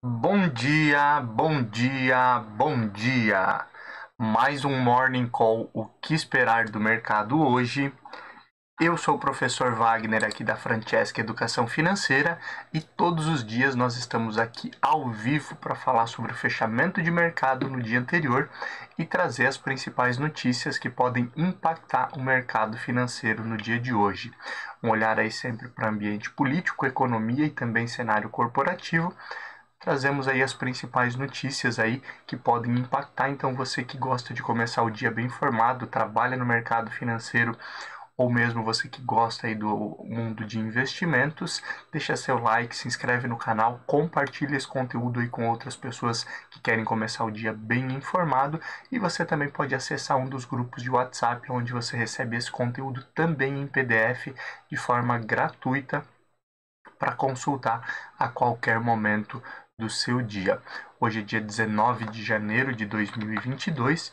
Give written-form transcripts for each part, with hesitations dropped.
Bom dia, bom dia, bom dia. Mais um Morning Call, o que esperar do mercado hoje? Eu sou o professor Wagner aqui da Francesca Educação Financeira e todos os dias nós estamos aqui ao vivo para falar sobre o fechamento de mercado no dia anterior e trazer as principais notícias que podem impactar o mercado financeiro no dia de hoje. Um olhar aí sempre para o ambiente político, economia e também cenário corporativo. Trazemos aí as principais notícias aí que podem impactar. Então, você que gosta de começar o dia bem informado, trabalha no mercado financeiro, ou mesmo você que gosta aí do mundo de investimentos, deixa seu like, se inscreve no canal, compartilha esse conteúdo aí com outras pessoas que querem começar o dia bem informado, e você também pode acessar um dos grupos de WhatsApp onde você recebe esse conteúdo também em PDF de forma gratuita para consultar a qualquer momento do seu dia. Hoje é dia 19 de janeiro de 2022.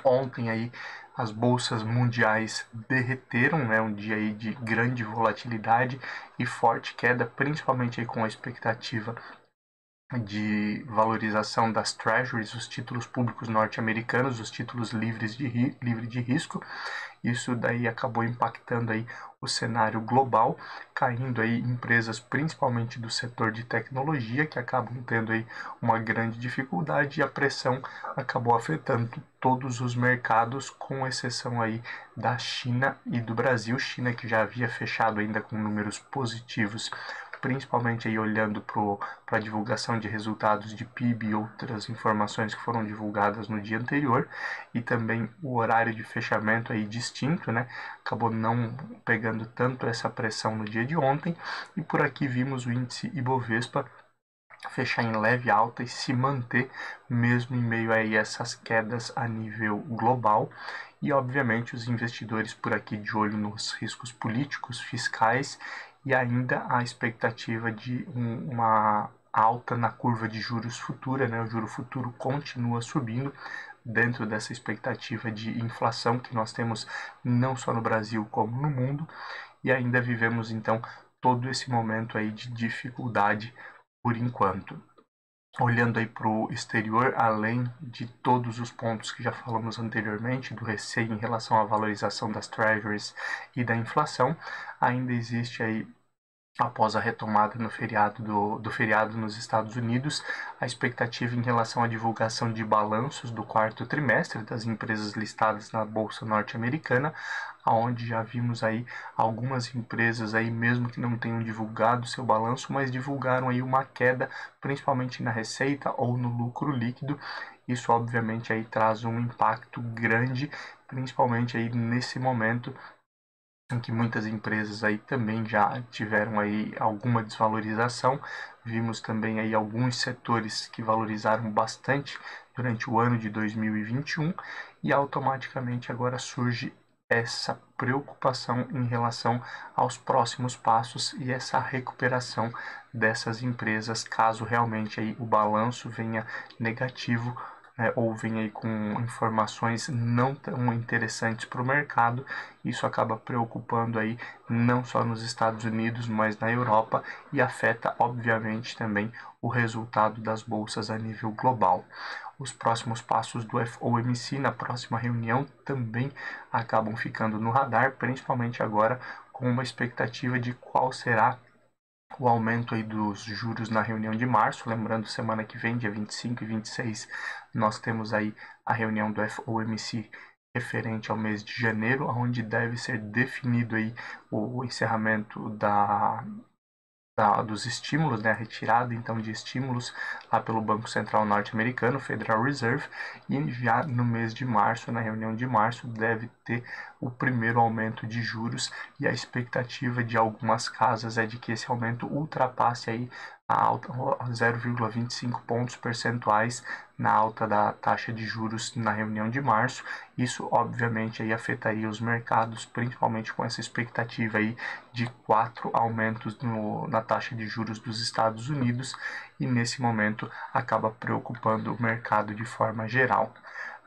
Ontem aí as bolsas mundiais derreteram, né? Um dia aí de grande volatilidade e forte queda, principalmente aí com a expectativa de valorização das treasuries, os títulos públicos norte-americanos, os títulos livre de risco. Isso daí acabou impactando aí o cenário global, caindo aí empresas principalmente do setor de tecnologia que acabam tendo aí uma grande dificuldade, e a pressão acabou afetando todos os mercados, com exceção aí da China e do Brasil. China que já havia fechado ainda com números positivos, principalmente aí olhando para a divulgação de resultados de PIB e outras informações que foram divulgadas no dia anterior, e também o horário de fechamento aí distinto, né? Acabou não pegando tanto essa pressão no dia de ontem, e por aqui vimos o índice Ibovespa fechar em leve alta e se manter mesmo em meio a essas quedas a nível global. E obviamente os investidores por aqui de olho nos riscos políticos, fiscais, e ainda a expectativa de uma alta na curva de juros futura, né? O juro futuro continua subindo dentro dessa expectativa de inflação que nós temos não só no Brasil como no mundo, e ainda vivemos então todo esse momento aí de dificuldade por enquanto. Olhando aí para o exterior, além de todos os pontos que já falamos anteriormente, do receio em relação à valorização das treasuries e da inflação, ainda existe aí, após a retomada no feriado do feriado nos Estados Unidos, a expectativa em relação à divulgação de balanços do quarto trimestre das empresas listadas na Bolsa Norte-Americana, onde já vimos aí algumas empresas aí, mesmo que não tenham divulgado seu balanço, mas divulgaram aí uma queda, principalmente na receita ou no lucro líquido. Isso obviamente aí traz um impacto grande, principalmente aí nesse momento em que muitas empresas aí também já tiveram aí alguma desvalorização. Vimos também aí alguns setores que valorizaram bastante durante o ano de 2021, e automaticamente agora surge essa preocupação em relação aos próximos passos e essa recuperação dessas empresas, caso realmente aí o balanço venha negativo, ou vem aí com informações não tão interessantes para o mercado. Isso acaba preocupando aí não só nos Estados Unidos, mas na Europa, e afeta obviamente também o resultado das bolsas a nível global. Os próximos passos do FOMC na próxima reunião também acabam ficando no radar, principalmente agora com uma expectativa de qual será o aumento aí dos juros na reunião de março. Lembrando, semana que vem, dia 25 e 26, nós temos aí a reunião do FOMC referente ao mês de janeiro, onde deve ser definido aí o encerramento dos estímulos, né, a retirada então de estímulos lá pelo Banco Central norte-americano, Federal Reserve, e já no mês de março, na reunião de março, deve ter o primeiro aumento de juros, e a expectativa de algumas casas é de que esse aumento ultrapasse aí a alta 0,25 pontos percentuais na alta da taxa de juros na reunião de março. Isso obviamente aí afetaria os mercados, principalmente com essa expectativa aí de 4 aumentos na taxa de juros dos Estados Unidos, e nesse momento acaba preocupando o mercado de forma geral.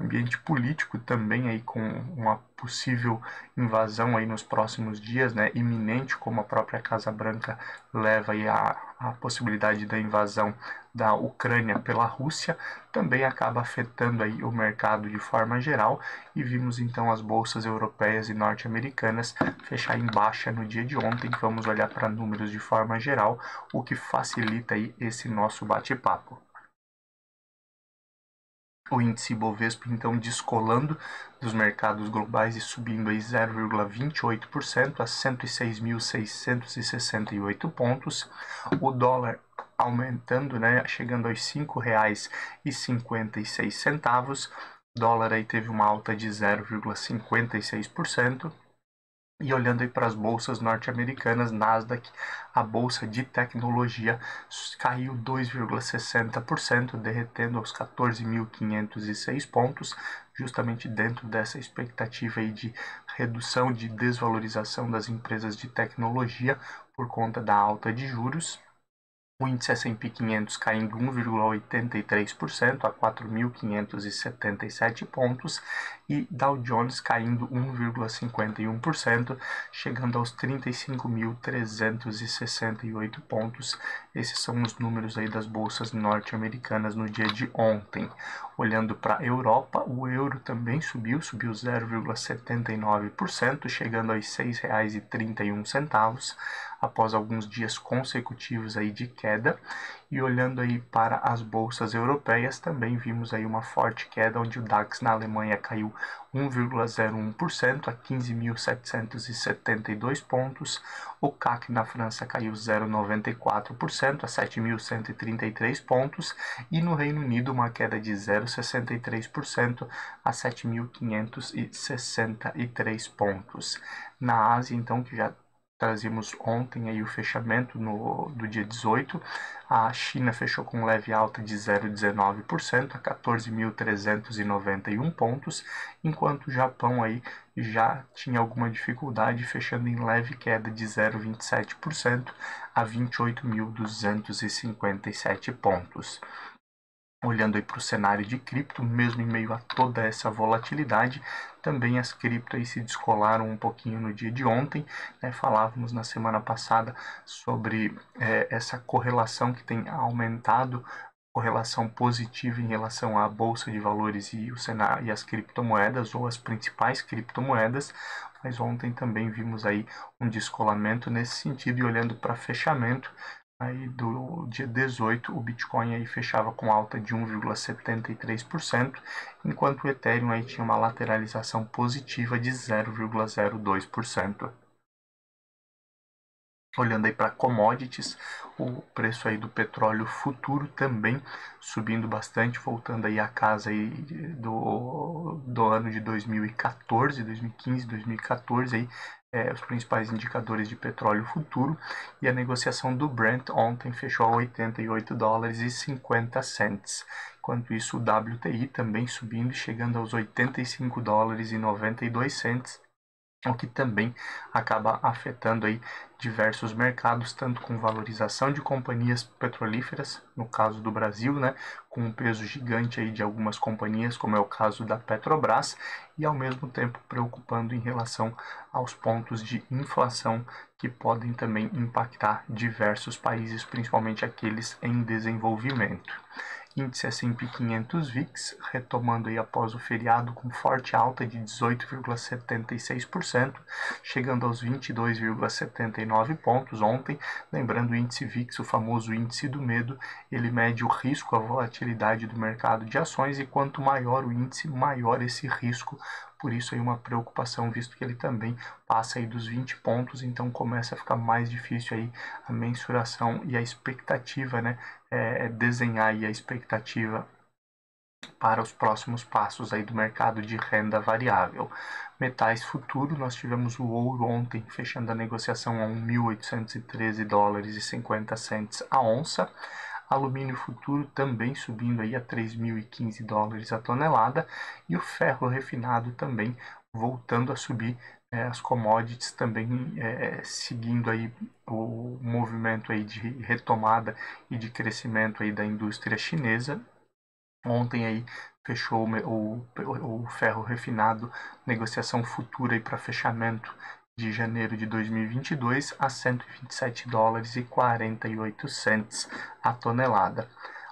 ambiente político também aí com uma possível invasão aí nos próximos dias, né, iminente, como a própria Casa Branca leva aí a possibilidade da invasão da Ucrânia pela Rússia, também acaba afetando aí o mercado de forma geral, e vimos então as bolsas europeias e norte-americanas fechar em baixa no dia de ontem. Vamos olhar para números de forma geral, o que facilita aí esse nosso bate-papo. O índice Bovespa, então, descolando dos mercados globais e subindo aí 0,28% a 106.668 pontos. O dólar aumentando, né, chegando aos R$ 5,56. O dólar aí teve uma alta de 0,56%. E olhando aí para as bolsas norte-americanas, Nasdaq, a bolsa de tecnologia, caiu 2,60%, derretendo aos 14.506 pontos, justamente dentro dessa expectativa aí de redução, de desvalorização das empresas de tecnologia por conta da alta de juros. O índice S&P 500 caindo 1,83% a 4.577 pontos e Dow Jones caindo 1,51%, chegando aos 35.368 pontos. Esses são os números aí das bolsas norte-americanas no dia de ontem. Olhando para a Europa, o euro também subiu 0,79%, chegando aos R$ 6,31, após alguns dias consecutivos aí de queda. E olhando aí para as bolsas europeias, também vimos aí uma forte queda, onde o DAX na Alemanha caiu 1,01% a 15.772 pontos, o CAC na França caiu 0,94% a 7.133 pontos, e no Reino Unido uma queda de 0,63% a 7.563 pontos. Na Ásia, então, que já trazíamos ontem aí o fechamento do dia 18, a China fechou com leve alta de 0,19% a 14.391 pontos, enquanto o Japão aí já tinha alguma dificuldade, fechando em leve queda de 0,27% a 28.257 pontos. Olhando aí para o cenário de cripto, mesmo em meio a toda essa volatilidade, também as criptos aí se descolaram um pouquinho no dia de ontem, né? Falávamos na semana passada sobre essa correlação que tem aumentado, correlação positiva em relação à bolsa de valores e o cenário e as criptomoedas, ou as principais criptomoedas, mas ontem também vimos aí um descolamento nesse sentido. E olhando para fechamento aí do dia 18, o Bitcoin aí fechava com alta de 1,73%, enquanto o Ethereum aí tinha uma lateralização positiva de 0,02%. Olhando aí para commodities, o preço aí do petróleo futuro também subindo bastante, voltando aí à casa aí do ano de 2014, 2015, 2014 aí, os principais indicadores de petróleo futuro, e a negociação do Brent ontem fechou a $88,50. Enquanto isso, o WTI também subindo, chegando aos $85,92, o que também acaba afetando aí diversos mercados, tanto com valorização de companhias petrolíferas, no caso do Brasil, né, com um peso gigante aí de algumas companhias, como é o caso da Petrobras, e ao mesmo tempo preocupando em relação aos pontos de inflação que podem também impactar diversos países, principalmente aqueles em desenvolvimento. Índice S&P 500 VIX retomando aí após o feriado com forte alta de 18,76%, chegando aos 22,79 pontos ontem. Lembrando, o índice VIX, o famoso índice do medo, ele mede o risco, a volatilidade do mercado de ações, e quanto maior o índice, maior esse risco. Por isso aí uma preocupação, visto que ele também passa aí dos 20 pontos, então começa a ficar mais difícil aí a mensuração e a expectativa, né? Desenhar aí a expectativa para os próximos passos aí do mercado de renda variável. Metais futuro, nós tivemos o ouro ontem fechando a negociação a $1.813,50 a onça. Alumínio futuro também subindo aí a $3.015 a tonelada, e o ferro refinado também voltando a subir, as commodities também seguindo aí o movimento aí de retomada e de crescimento aí da indústria chinesa. Ontem aí fechou o ferro refinado, negociação futura para fechamento de janeiro de 2022 a 127 dólares e 48 cents a tonelada.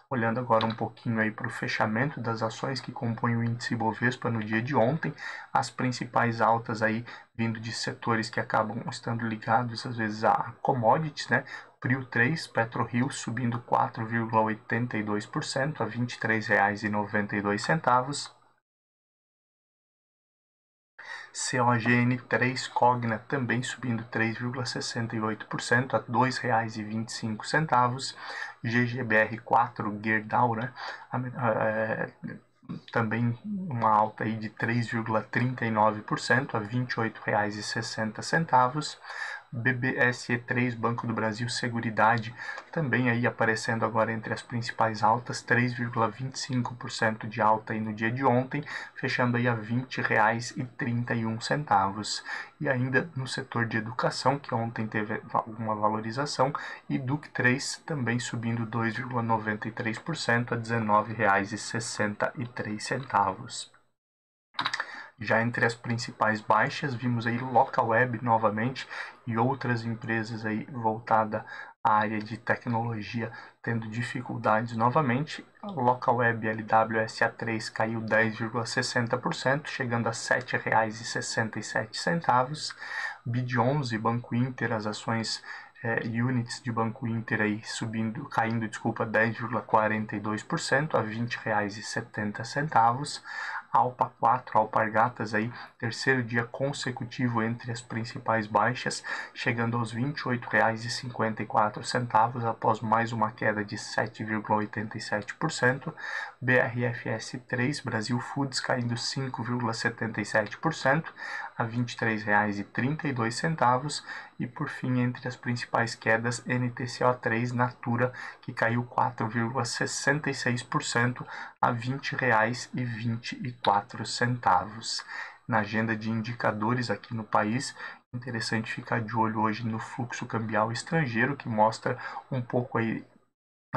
Olhando agora um pouquinho aí para o fechamento das ações que compõem o índice Bovespa no dia de ontem, as principais altas aí vindo de setores que acabam estando ligados às vezes a commodities, né? Prio 3, PetroRio subindo 4,82% a R$ 23,92. COGN3 Cogna também subindo 3,68% a R$ 2,25. GGBR4 Gerdau, né? Também uma alta aí de 3,39% a R$ 28,60. BBSE3, Banco do Brasil Seguridade, também aí aparecendo agora entre as principais altas, 3,25% de alta aí no dia de ontem, fechando aí a R$ 20,31. E ainda no setor de educação, que ontem teve alguma valorização, e DUC3 também subindo 2,93% a R$ 19,63. Já entre as principais baixas, vimos aí Localweb novamente e outras empresas aí voltada à área de tecnologia tendo dificuldades novamente. Localweb LWSA3 caiu 10,60%, chegando a R$ 7,67. BID11, Banco Inter, as ações units de Banco Inter aí caindo 10,42% a R$ 20,70. Alpa 4, Alpargatas aí, terceiro dia consecutivo entre as principais baixas, chegando aos R$ 28,54 após mais uma queda de 7,87%. BRFS 3, Brasil Foods caindo 5,77% a R$ 23,32. E por fim, entre as principais quedas, NTCO3 Natura, que caiu 4,66% a R$ 20,24. Na agenda de indicadores aqui no país, interessante ficar de olho hoje no fluxo cambial estrangeiro, que mostra um pouco aí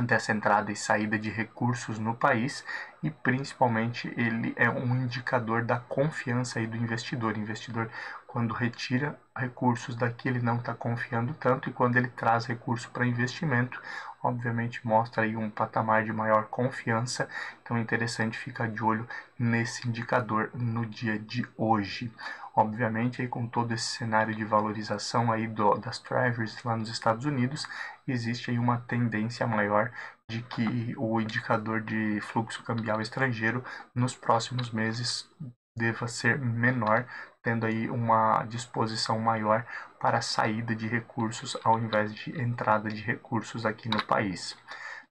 dessa entrada e saída de recursos no país, e principalmente ele é um indicador da confiança aí do investidor. O investidor, quando retira recursos daqui, ele não está confiando tanto, e quando ele traz recurso para investimento, obviamente mostra aí um patamar de maior confiança. Então é interessante ficar de olho nesse indicador no dia de hoje. Obviamente, aí, com todo esse cenário de valorização aí das Treasuries lá nos Estados Unidos, existe aí uma tendência maior de que o indicador de fluxo cambial estrangeiro nos próximos meses deva ser menor, tendo aí uma disposição maior para a saída de recursos ao invés de entrada de recursos aqui no país.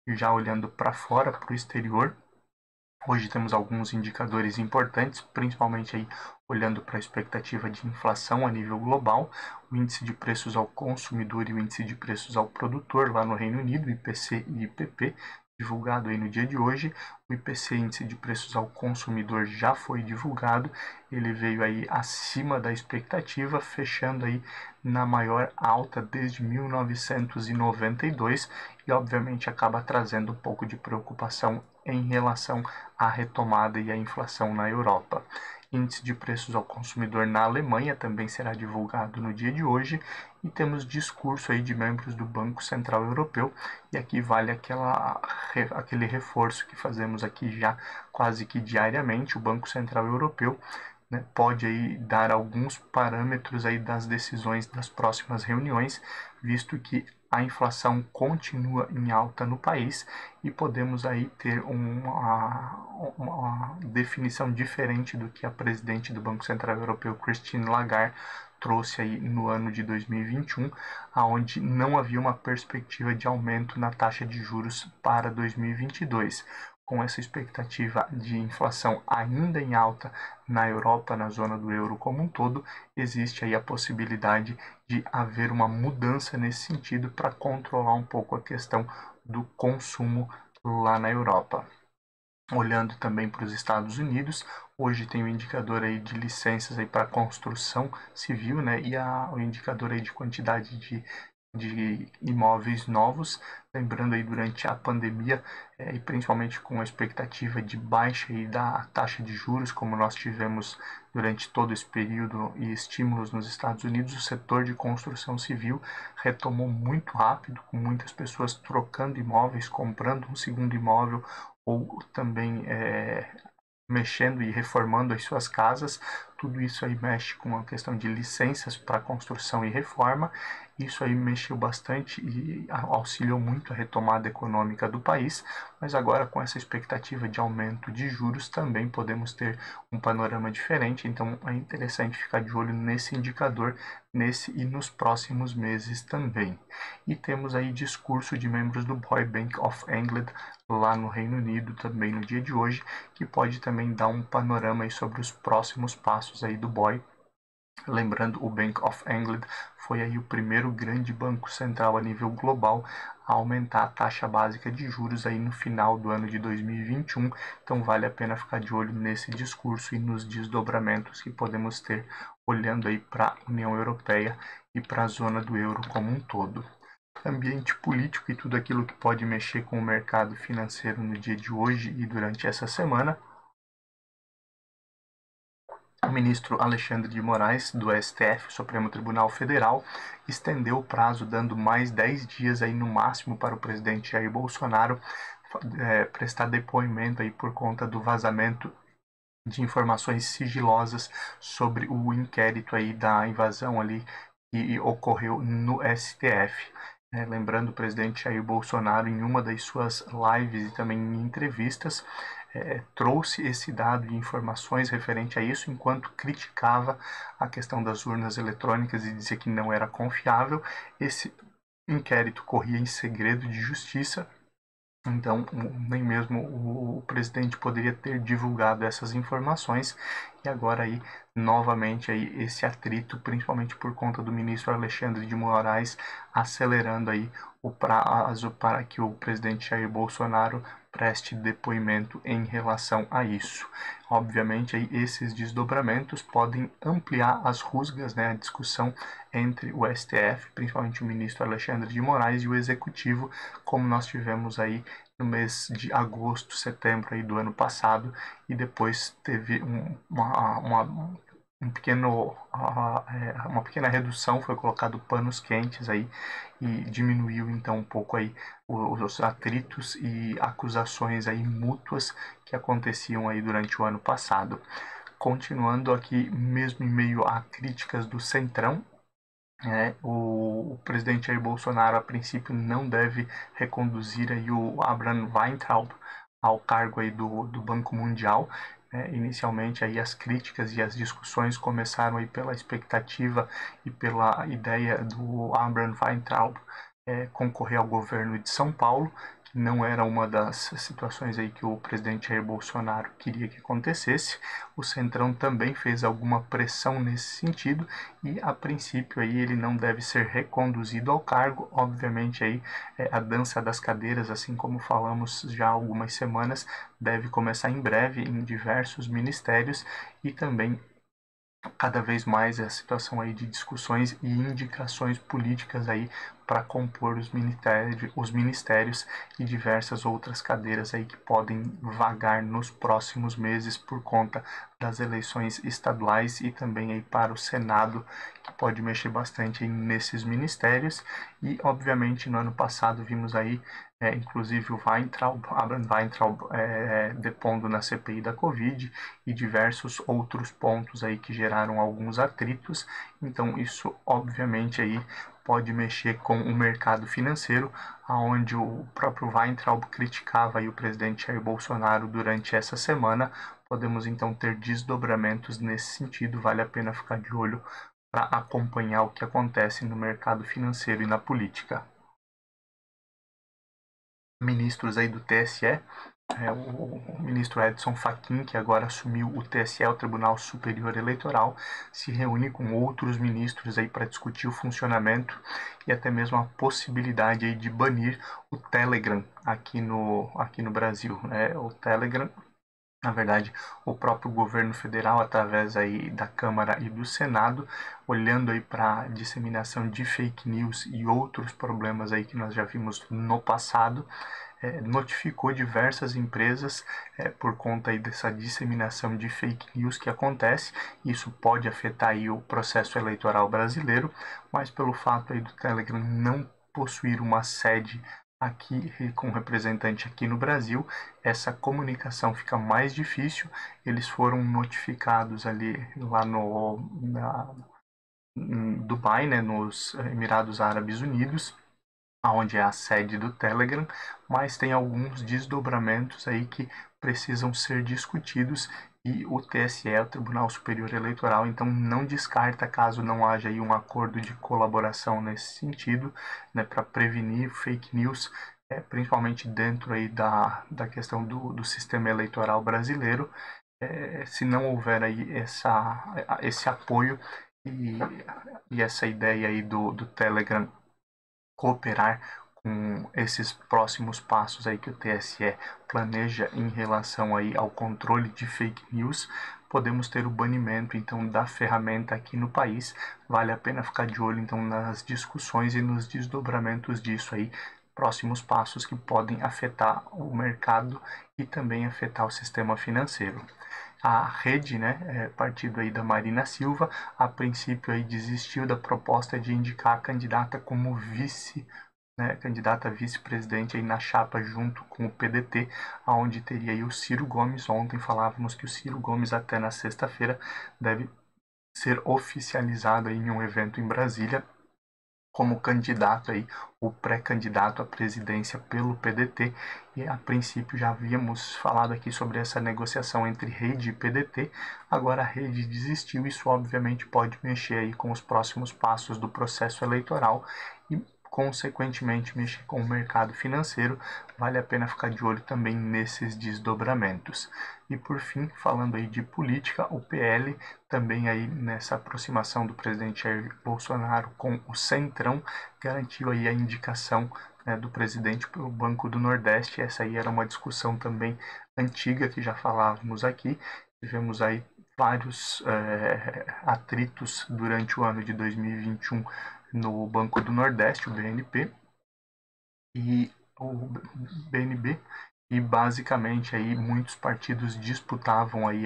E já olhando para fora, para o exterior, hoje temos alguns indicadores importantes, principalmente aí olhando para a expectativa de inflação a nível global, o índice de preços ao consumidor e o índice de preços ao produtor lá no Reino Unido, IPC e IPP, divulgado aí no dia de hoje. O IPC, índice de preços ao consumidor, já foi divulgado, ele veio aí acima da expectativa, fechando aí na maior alta desde 1992, e obviamente acaba trazendo um pouco de preocupação em relação à retomada e à inflação na Europa. Índice de preços ao consumidor na Alemanha também será divulgado no dia de hoje, e temos discurso aí de membros do Banco Central Europeu, e aqui vale aquele reforço que fazemos aqui já quase que diariamente. O Banco Central Europeu, né, pode aí dar alguns parâmetros aí das decisões das próximas reuniões, visto que a inflação continua em alta no país, e podemos aí ter uma definição diferente do que a presidente do Banco Central Europeu, Christine Lagarde, trouxe aí no ano de 2021, aonde não havia uma perspectiva de aumento na taxa de juros para 2022. Com essa expectativa de inflação ainda em alta na Europa, na zona do euro como um todo, existe aí a possibilidade de haver uma mudança nesse sentido para controlar um pouco a questão do consumo lá na Europa. Olhando também para os Estados Unidos, hoje tem o indicador aí de licenças aí para construção civil, né, e o indicador aí de quantidade de de imóveis novos, lembrando aí durante a pandemia e principalmente com a expectativa de baixa aí da taxa de juros, como nós tivemos durante todo esse período e estímulos nos Estados Unidos, o setor de construção civil retomou muito rápido, com muitas pessoas trocando imóveis, comprando um segundo imóvel ou também mexendo e reformando as suas casas. Tudo isso aí mexe com a questão de licenças para construção e reforma. Isso aí mexeu bastante e auxiliou muito a retomada econômica do país, mas agora com essa expectativa de aumento de juros também podemos ter um panorama diferente, então é interessante ficar de olho nesse indicador, nesse e nos próximos meses também. E temos aí discurso de membros do BOE Bank of England lá no Reino Unido também no dia de hoje, que pode também dar um panorama aí sobre os próximos passos aí do BOE. Lembrando, o Bank of England foi aí o primeiro grande banco central a nível global a aumentar a taxa básica de juros aí no final do ano de 2021, então vale a pena ficar de olho nesse discurso e nos desdobramentos que podemos ter olhando aí para a União Europeia e para a zona do euro como um todo. Ambiente político e tudo aquilo que pode mexer com o mercado financeiro no dia de hoje e durante essa semana. O ministro Alexandre de Moraes, do STF, Supremo Tribunal Federal, estendeu o prazo, dando mais 10 dias aí no máximo para o presidente Jair Bolsonaro prestar depoimento aí por conta do vazamento de informações sigilosas sobre o inquérito aí da invasão ali que ocorreu no STF. Lembrando, o presidente Jair Bolsonaro, em uma das suas lives e também em entrevistas, trouxe esse dado e informações referente a isso, enquanto criticava a questão das urnas eletrônicas e dizia que não era confiável. Esse inquérito corria em segredo de justiça, então nem mesmo o presidente poderia ter divulgado essas informações, e agora aí novamente aí esse atrito, principalmente por conta do ministro Alexandre de Moraes acelerando aí o prazo para que o presidente Jair Bolsonaro preste depoimento em relação a isso. Obviamente aí esses desdobramentos podem ampliar as rusgas, a discussão entre o STF, principalmente o ministro Alexandre de Moraes, e o Executivo, como nós tivemos aí no mês de agosto, setembro aí do ano passado, e depois teve uma pequena redução, foi colocado panos quentes aí e diminuiu então um pouco aí os atritos e acusações aí mútuas que aconteciam aí durante o ano passado. Continuando aqui, mesmo em meio a críticas do Centrão, o presidente Jair Bolsonaro, a princípio, não deve reconduzir aí o Abraham Weintraub ao cargo aí do Banco Mundial. Inicialmente, aí as críticas e as discussões começaram aí pela expectativa e pela ideia do Abraham Weintraub concorrer ao governo de São Paulo, que não era uma das situações aí que o presidente Jair Bolsonaro queria que acontecesse. O Centrão também fez alguma pressão nesse sentido e, a princípio, aí ele não deve ser reconduzido ao cargo. Obviamente, aí a dança das cadeiras, assim como falamos já há algumas semanas, deve começar em breve em diversos ministérios, e também cada vez mais a situação aí de discussões e indicações políticas aí para compor os ministérios e diversas outras cadeiras aí que podem vagar nos próximos meses por conta das eleições estaduais, e também aí para o Senado, que pode mexer bastante aí nesses ministérios. E obviamente no ano passado vimos aí inclusive o Abraham Weintraub depondo na CPI da Covid, e diversos outros pontos aí que geraram alguns atritos. Então isso obviamente aí pode mexer com o mercado financeiro, aonde o próprio Weintraub criticava aí o presidente Jair Bolsonaro durante essa semana. Podemos então ter desdobramentos nesse sentido, vale a pena ficar de olho para acompanhar o que acontece no mercado financeiro e na política. Ministros aí do TSE, o ministro Edson Fachin, que agora assumiu o TSE, o Tribunal Superior Eleitoral, se reúne com outros ministros aí para discutir o funcionamento e até mesmo a possibilidade aí de banir o Telegram aqui no Brasil. O Telegram Na verdade, o próprio governo federal, através aí da Câmara e do Senado, olhando aí para a disseminação de fake news e outros problemas aí que nós já vimos no passado, notificou diversas empresas por conta aí dessa disseminação de fake news que acontece. Isso pode afetar aí o processo eleitoral brasileiro, mas pelo fato aí do Telegram não possuir uma sede aqui com representante aqui no Brasil, essa comunicação fica mais difícil. Eles foram notificados ali lá em Dubai, né, nos Emirados Árabes Unidos, onde é a sede do Telegram, mas tem alguns desdobramentos aí que precisam ser discutidos e o TSE, o Tribunal Superior Eleitoral, então não descarta, caso não haja aí um acordo de colaboração nesse sentido, né, para prevenir fake news, principalmente dentro aí da questão do sistema eleitoral brasileiro. Se não houver aí esse apoio e, e essa ideia aí do Telegram cooperar com esses próximos passos aí que o TSE planeja em relação aí ao controle de fake news, podemos ter o banimento então da ferramenta aqui no país. Vale a pena ficar de olho então nas discussões e nos desdobramentos disso aí, próximos passos que podem afetar o mercado e também afetar o sistema financeiro. A rede, né, partido aí da Marina Silva, a princípio aí desistiu da proposta de indicar a candidata como vice, né, candidata a vice-presidente aí na chapa junto com o PDT, aonde teria aí o Ciro Gomes. Ontem falávamos que o Ciro Gomes até na sexta-feira deve ser oficializado aí em um evento em Brasília como candidato aí, o pré-candidato à presidência pelo PDT, e a princípio já havíamos falado aqui sobre essa negociação entre Rede e PDT. Agora a Rede desistiu. Isso obviamente pode mexer aí com os próximos passos do processo eleitoral e consequentemente mexer com o mercado financeiro. Vale a pena ficar de olho também nesses desdobramentos. E por fim, falando aí de política, o PL também aí nessa aproximação do presidente Jair Bolsonaro com o Centrão, garantiu aí a indicação, né, do presidente para o Banco do Nordeste. Essa aí era uma discussão também antiga que já falávamos aqui. Tivemos aí vários atritos durante o ano de 2021 no Banco do Nordeste, o BNP, e o BNB, e basicamente aí muitos partidos disputavam aí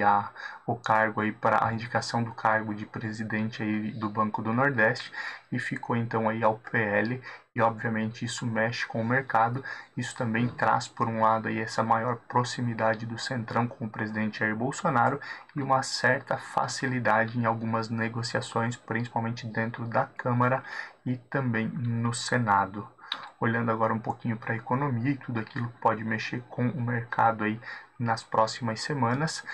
o cargo aí para a indicação do cargo de presidente aí do Banco do Nordeste, e ficou então aí ao PL, e obviamente isso mexe com o mercado. Isso também traz por um lado aí essa maior proximidade do Centrão com o presidente Jair Bolsonaro e uma certa facilidade em algumas negociações, principalmente dentro da Câmara e também no Senado. Olhando agora um pouquinho para a economia e tudo aquilo que pode mexer com o mercado aí nas próximas semanas,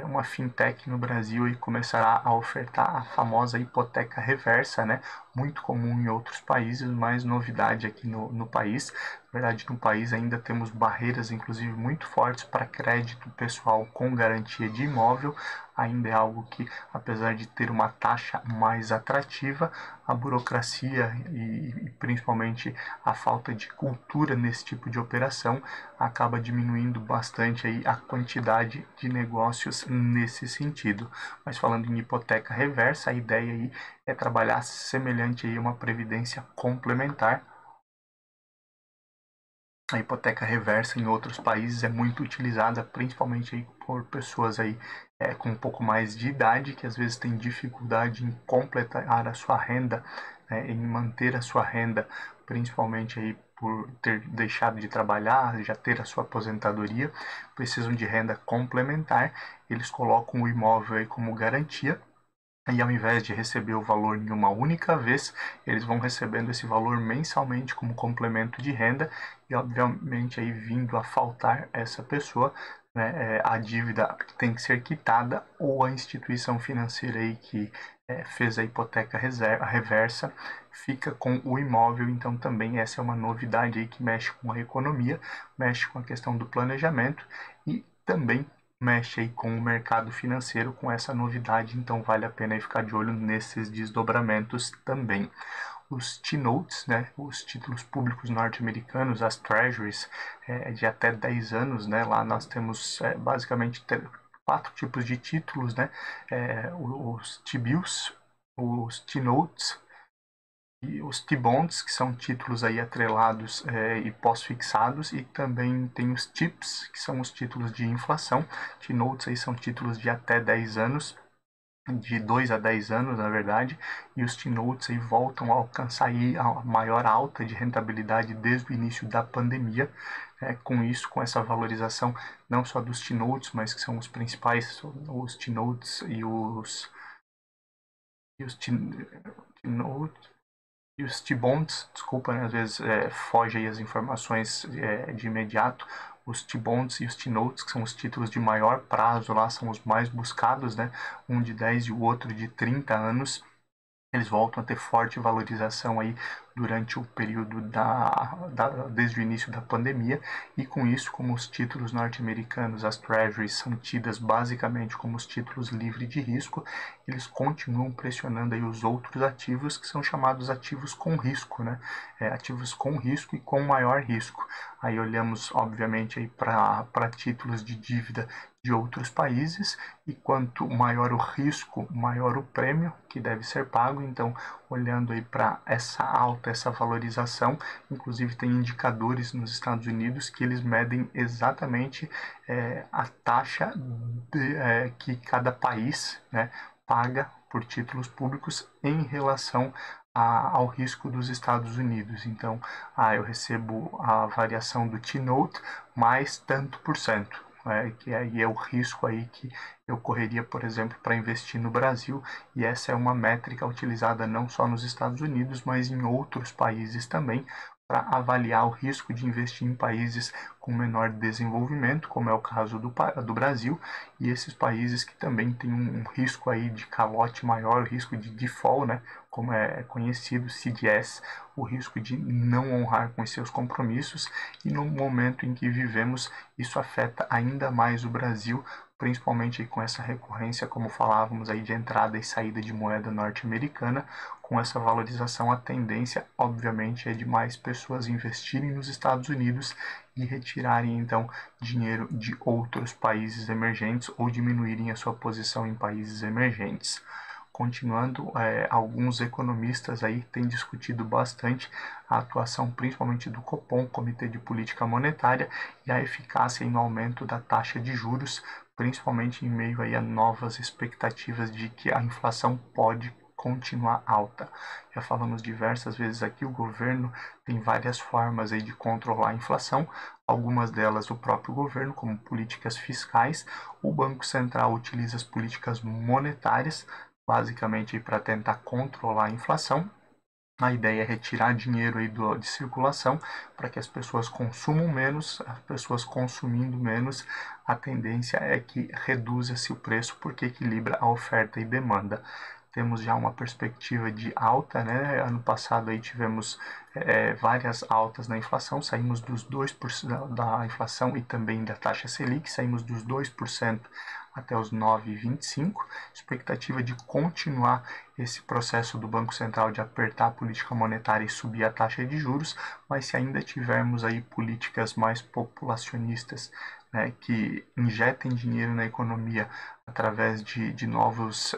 uma fintech no Brasil aí começará a ofertar a famosa hipoteca reversa, né? Muito comum em outros países, mas novidade aqui no país. Na verdade, no país ainda temos barreiras, inclusive, muito fortes para crédito pessoal com garantia de imóvel. Ainda é algo que, apesar de ter uma taxa mais atrativa, a burocracia e principalmente a falta de cultura nesse tipo de operação acaba diminuindo bastante aí a quantidade de negócios nesse sentido. Mas falando em hipoteca reversa, a ideia aí é trabalhar semelhante aí a uma previdência complementar. A hipoteca reversa em outros países é muito utilizada, principalmente aí por pessoas aí com um pouco mais de idade, que às vezes tem dificuldade em completar a sua renda, em manter a sua renda, principalmente aí por ter deixado de trabalhar, já ter a sua aposentadoria, precisam de renda complementar. Eles colocam o imóvel aí como garantia, e ao invés de receber o valor em uma única vez, eles vão recebendo esse valor mensalmente como complemento de renda, e obviamente aí vindo a faltar essa pessoa, né, a dívida tem que ser quitada, ou a instituição financeira aí que fez a hipoteca reversa fica com o imóvel. Então também essa é uma novidade aí que mexe com a economia, mexe com a questão do planejamento e também mexe aí com o mercado financeiro com essa novidade. Então vale a pena aí ficar de olho nesses desdobramentos também. os T-Notes, né, os títulos públicos norte-americanos, as Treasuries, de até 10 anos, né, lá nós temos basicamente 4 tipos de títulos, né, os T-Bills, os T-Notes e os T-Bonds, que são títulos aí atrelados e pós-fixados, e também tem os TIPS, que são os títulos de inflação. T-Notes aí são títulos de até 10 anos, de 2 a 10 anos, na verdade, e os T-Notes aí voltam a alcançar aí a maior alta de rentabilidade desde o início da pandemia. Com isso, com essa valorização não só dos T-Notes, mas que são os principais, os T-Notes e os T-Notes e os T-Bonds, desculpa, né, às vezes foge aí as informações de imediato. Os T-Bonds e os T-Notes, que são os títulos de maior prazo lá, são os mais buscados, né? Um de 10 e o outro de 30 anos. Eles voltam a ter forte valorização aí durante o período desde o início da pandemia, e com isso, como os títulos norte-americanos, as Treasuries, são tidas basicamente como os títulos livres de risco, eles continuam pressionando aí os outros ativos, que são chamados ativos com risco, né? Ativos com risco e com maior risco. Aí olhamos, obviamente, aí para títulos de dívida de outros países, e quanto maior o risco, maior o prêmio que deve ser pago. Então, olhando aí para essa alta, essa valorização, inclusive tem indicadores nos Estados Unidos que eles medem exatamente a taxa que cada país, né, paga por títulos públicos em relação ao risco dos Estados Unidos. Então, eu recebo a variação do T-Note mais tanto por cento. Que aí é o risco aí que eu correria, por exemplo, para investir no Brasil, e essa é uma métrica utilizada não só nos Estados Unidos, mas em outros países também, para avaliar o risco de investir em países com menor desenvolvimento, como é o caso do Brasil, e esses países que também têm um risco aí de calote maior, o risco de default, né, como é conhecido, CDS, o risco de não honrar com os seus compromissos, e no momento em que vivemos, isso afeta ainda mais o Brasil, principalmente com essa recorrência, como falávamos aí, de entrada e saída de moeda norte-americana. Com essa valorização, a tendência, obviamente, é de mais pessoas investirem nos Estados Unidos e retirarem, então, dinheiro de outros países emergentes ou diminuírem a sua posição em países emergentes. Continuando, alguns economistas aí têm discutido bastante a atuação principalmente do Copom, Comitê de Política Monetária, e a eficácia no aumento da taxa de juros, principalmente em meio aí a novas expectativas de que a inflação pode continuar alta. Já falamos diversas vezes aqui, o governo tem várias formas aí de controlar a inflação, algumas delas o próprio governo, como políticas fiscais. O Banco Central utiliza as políticas monetárias, basicamente para tentar controlar a inflação. A ideia é retirar dinheiro aí de circulação para que as pessoas consumam menos. As pessoas consumindo menos, a tendência é que reduza-se o preço, porque equilibra a oferta e demanda. Temos já uma perspectiva de alta, né? Ano passado aí tivemos várias altas na inflação, saímos dos 2% da inflação e também da taxa Selic, saímos dos 2% até os 9,25%, expectativa de continuar esse processo do Banco Central de apertar a política monetária e subir a taxa de juros, mas se ainda tivermos aí políticas mais populacionistas, né, que injetem dinheiro na economia através de novos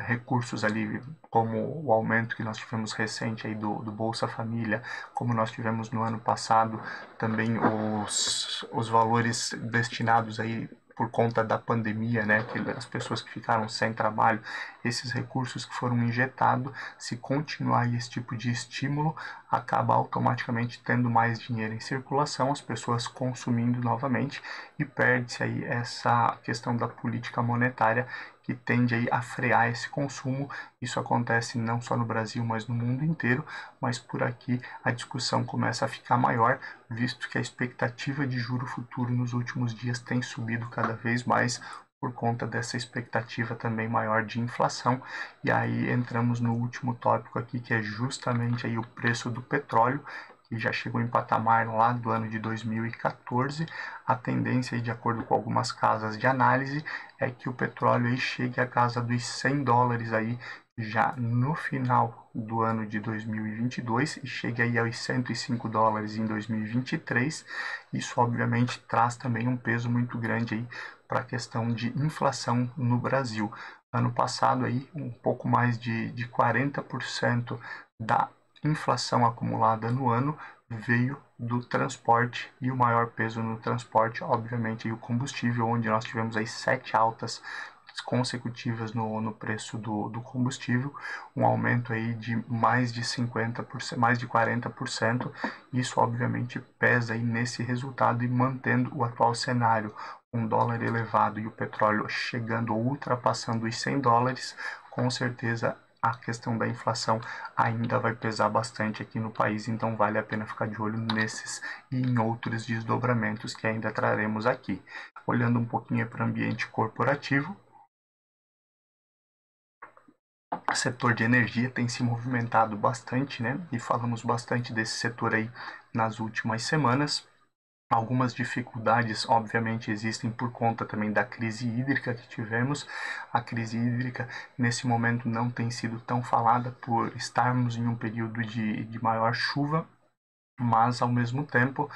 recursos ali, como o aumento que nós tivemos recente aí do Bolsa Família, como nós tivemos no ano passado, também os valores destinados aí por conta da pandemia, né, que as pessoas que ficaram sem trabalho, esses recursos que foram injetados, se continuar esse tipo de estímulo, acaba automaticamente tendo mais dinheiro em circulação, as pessoas consumindo novamente, e perde-se aí essa questão da política monetária, que tende aí a frear esse consumo. Isso acontece não só no Brasil, mas no mundo inteiro, mas por aqui a discussão começa a ficar maior, visto que a expectativa de juro futuro nos últimos dias tem subido cada vez mais, por conta dessa expectativa também maior de inflação. E aí entramos no último tópico aqui, que é justamente aí o preço do petróleo, que já chegou em patamar lá do ano de 2014. A tendência, de acordo com algumas casas de análise, é que o petróleo aí chegue à casa dos $100 aí, já no final do ano de 2022 e chega aí aos 105 dólares em 2023. Isso obviamente traz também um peso muito grande aí para a questão de inflação no Brasil. Ano passado aí um pouco mais de 40% da inflação acumulada no ano veio do transporte, e o maior peso no transporte, obviamente, o combustível, onde nós tivemos aí 7 altas consecutivas no preço do combustível, um aumento aí de mais de 50%, mais de 40%. Isso obviamente pesa aí nesse resultado, e mantendo o atual cenário, um dólar elevado e o petróleo chegando ou ultrapassando os 100 dólares, com certeza a questão da inflação ainda vai pesar bastante aqui no país, então vale a pena ficar de olho nesses e em outros desdobramentos que ainda traremos aqui. Olhando um pouquinho para o ambiente corporativo, o setor de energia tem se movimentado bastante, né? E falamos bastante desse setor aí nas últimas semanas. Algumas dificuldades, obviamente, existem por conta também da crise hídrica que tivemos. A crise hídrica, nesse momento, não tem sido tão falada por estarmos em um período de maior chuva, mas, ao mesmo tempo,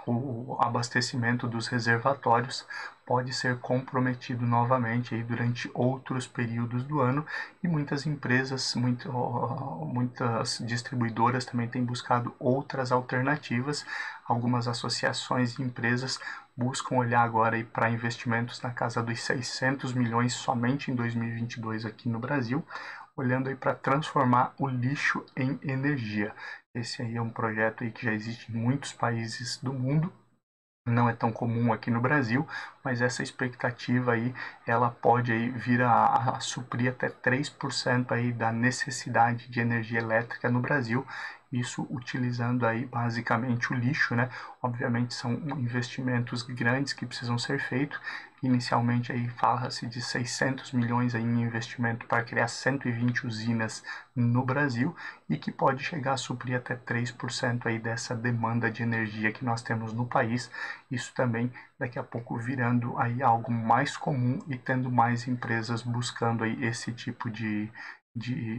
o abastecimento dos reservatórios pode ser comprometido novamente aí durante outros períodos do ano, e muitas empresas, muitas distribuidoras também têm buscado outras alternativas. Algumas associações e empresas buscam olhar agora para investimentos na casa dos 600 milhões somente em 2022 aqui no Brasil, olhando aí para transformar o lixo em energia. Esse aí é um projeto aí que já existe em muitos países do mundo, não é tão comum aqui no Brasil, mas essa expectativa aí, ela pode aí vir a suprir até 3% aí da necessidade de energia elétrica no Brasil, isso utilizando aí basicamente o lixo, né? Obviamente são investimentos grandes que precisam ser feitos. Inicialmente aí fala-se de 600 milhões aí em investimento para criar 120 usinas no Brasil, e que pode chegar a suprir até 3% aí dessa demanda de energia que nós temos no país. Isso também daqui a pouco virando aí algo mais comum e tendo mais empresas buscando aí esse tipo de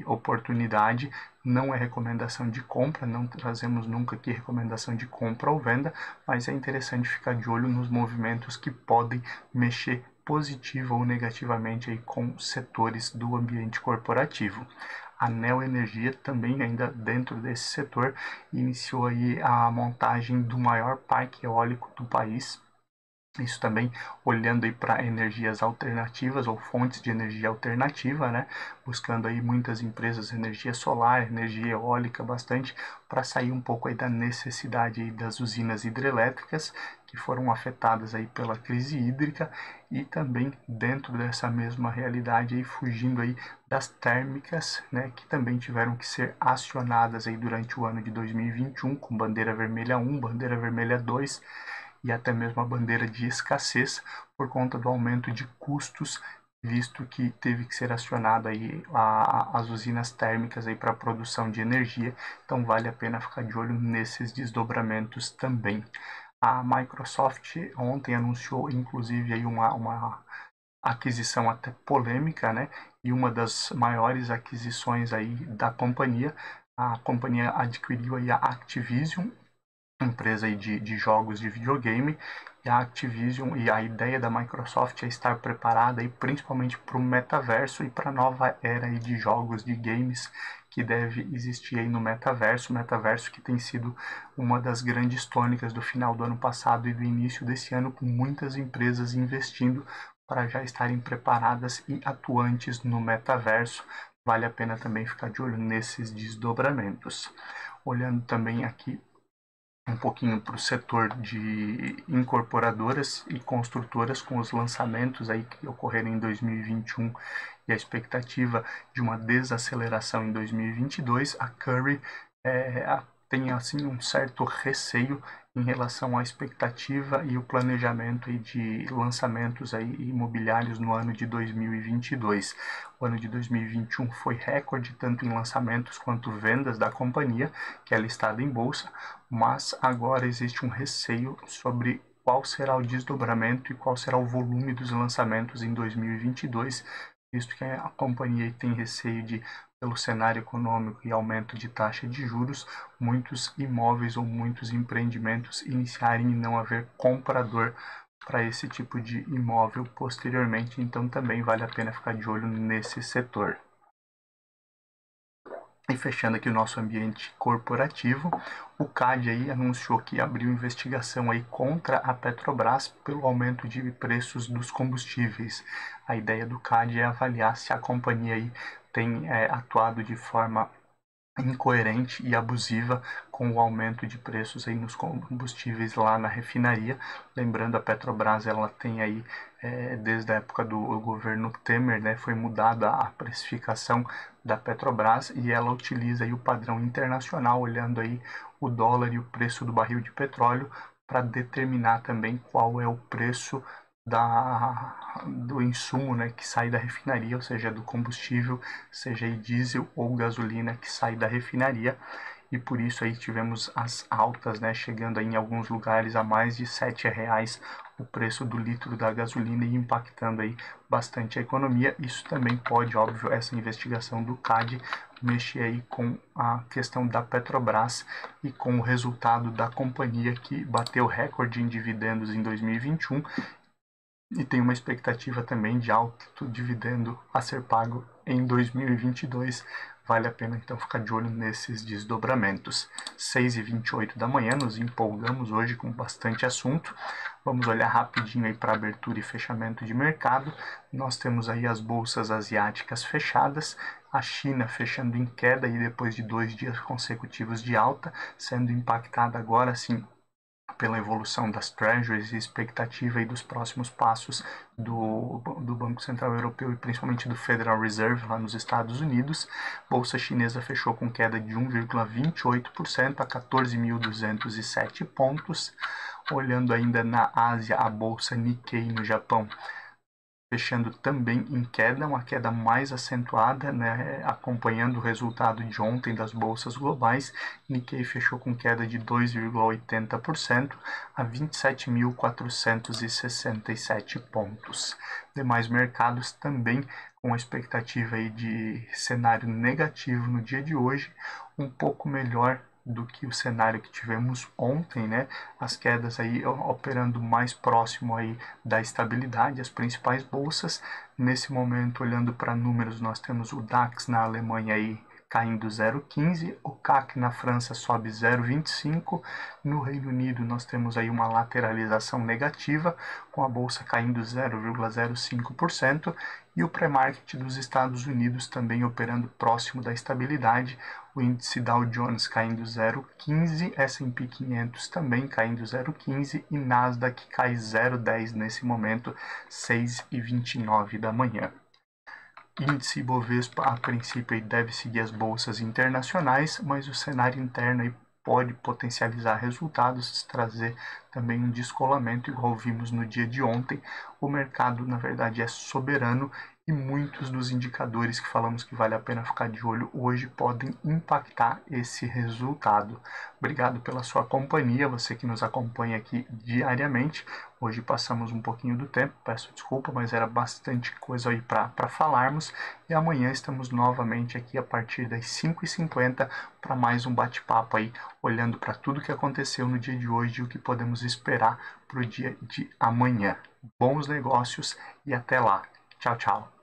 oportunidade. Não é recomendação de compra, não trazemos nunca aqui recomendação de compra ou venda, mas é interessante ficar de olho nos movimentos que podem mexer positiva ou negativamente aí com setores do ambiente corporativo. A Neo Energia também, ainda dentro desse setor, iniciou aí a montagem do maior parque eólico do país. Isso também olhando aí para energias alternativas ou fontes de energia alternativa, né? Buscando aí muitas empresas, energia solar, energia eólica, bastante, para sair um pouco aí da necessidade aí das usinas hidrelétricas que foram afetadas aí pela crise hídrica, e também dentro dessa mesma realidade aí fugindo aí das térmicas, né, que também tiveram que ser acionadas aí durante o ano de 2021 com bandeira vermelha 1, bandeira vermelha 2, e até mesmo a bandeira de escassez por conta do aumento de custos, visto que teve que ser acionado aí as usinas térmicas aí para a produção de energia. Então vale a pena ficar de olho nesses desdobramentos também. A Microsoft ontem anunciou inclusive aí uma aquisição até polêmica, né? E uma das maiores aquisições aí da companhia. A companhia adquiriu aí a Activision, empresa aí de jogos de videogame, e a Activision, e a ideia da Microsoft é estar preparada aí principalmente para o metaverso e para a nova era aí de jogos, de games que deve existir aí no metaverso. O metaverso que tem sido uma das grandes tônicas do final do ano passado e do início desse ano, com muitas empresas investindo para já estarem preparadas e atuantes no metaverso. Vale a pena também ficar de olho nesses desdobramentos. Olhando também aqui um pouquinho para o setor de incorporadoras e construtoras, com os lançamentos aí que ocorreram em 2021 e a expectativa de uma desaceleração em 2022, a Curry tem assim um certo receio em relação à expectativa e o planejamento aí de lançamentos aí imobiliários no ano de 2022. O ano de 2021 foi recorde tanto em lançamentos quanto vendas da companhia, que é listada em bolsa, mas agora existe um receio sobre qual será o desdobramento e qual será o volume dos lançamentos em 2022, visto que a companhia tem receio de, pelo cenário econômico e aumento de taxa de juros, muitos imóveis ou muitos empreendimentos iniciarem e não haver comprador para esse tipo de imóvel posteriormente, então também vale a pena ficar de olho nesse setor. E fechando aqui o nosso ambiente corporativo, o CAD aí anunciou que abriu investigação aí contra a Petrobras pelo aumento de preços dos combustíveis. A ideia do CAD é avaliar se a companhia aí tem atuado de forma incoerente e abusiva com o aumento de preços aí nos combustíveis lá na refinaria. Lembrando, a Petrobras ela tem aí desde a época do governo Temer, né, foi mudada a precificação da Petrobras e ela utiliza aí o padrão internacional, olhando aí o dólar e o preço do barril de petróleo para determinar também qual é o preço do insumo, né, que sai da refinaria, ou seja, do combustível, seja aí diesel ou gasolina que sai da refinaria. E por isso aí tivemos as altas, né, chegando aí em alguns lugares a mais de R$7 o preço do litro da gasolina e impactando aí bastante a economia. Isso também pode, óbvio, essa investigação do CAD mexer aí com a questão da Petrobras e com o resultado da companhia, que bateu recorde em dividendos em 2021 e tem uma expectativa também de alto dividendo a ser pago em 2022. Vale a pena então ficar de olho nesses desdobramentos. 6h28 da manhã, nos empolgamos hoje com bastante assunto. Vamos olhar rapidinho aí para abertura e fechamento de mercado. Nós temos aí as bolsas asiáticas fechadas, a China fechando em queda e depois de 2 dias consecutivos de alta, sendo impactada agora sim pela evolução das treasuries e expectativa aí dos próximos passos do Banco Central Europeu e principalmente do Federal Reserve lá nos Estados Unidos. Bolsa chinesa fechou com queda de 1,28% a 14.207 pontos. Olhando ainda na Ásia, a bolsa Nikkei no Japão fechando também em queda, uma queda mais acentuada, né, acompanhando o resultado de ontem das bolsas globais. Nikkei fechou com queda de 2,80% a 27.467 pontos. Demais mercados também com expectativa aí de cenário negativo no dia de hoje, um pouco melhor do que o cenário que tivemos ontem, né? As quedas aí operando mais próximo aí da estabilidade, as principais bolsas. Nesse momento, olhando para números, nós temos o DAX na Alemanha aí caindo 0,15, o CAC na França sobe 0,25, no Reino Unido nós temos aí uma lateralização negativa, com a bolsa caindo 0,05%, e o pré-market dos Estados Unidos também operando próximo da estabilidade, o índice Dow Jones caindo 0,15, S&P 500 também caindo 0,15 e Nasdaq cai 0,10 nesse momento, 6h29 da manhã. Índice Bovespa, a princípio, deve seguir as bolsas internacionais, mas o cenário interno pode potencializar resultados, trazer também um descolamento, igual vimos no dia de ontem. O mercado, na verdade, é soberano e muitos dos indicadores que falamos que vale a pena ficar de olho hoje podem impactar esse resultado. Obrigado pela sua companhia, você que nos acompanha aqui diariamente. Hoje passamos um pouquinho do tempo, peço desculpa, mas era bastante coisa aí para falarmos. E amanhã estamos novamente aqui a partir das 5h50 para mais um bate-papo aí, olhando para tudo que aconteceu no dia de hoje e o que podemos esperar para o dia de amanhã. Bons negócios e até lá. Tchau, tchau.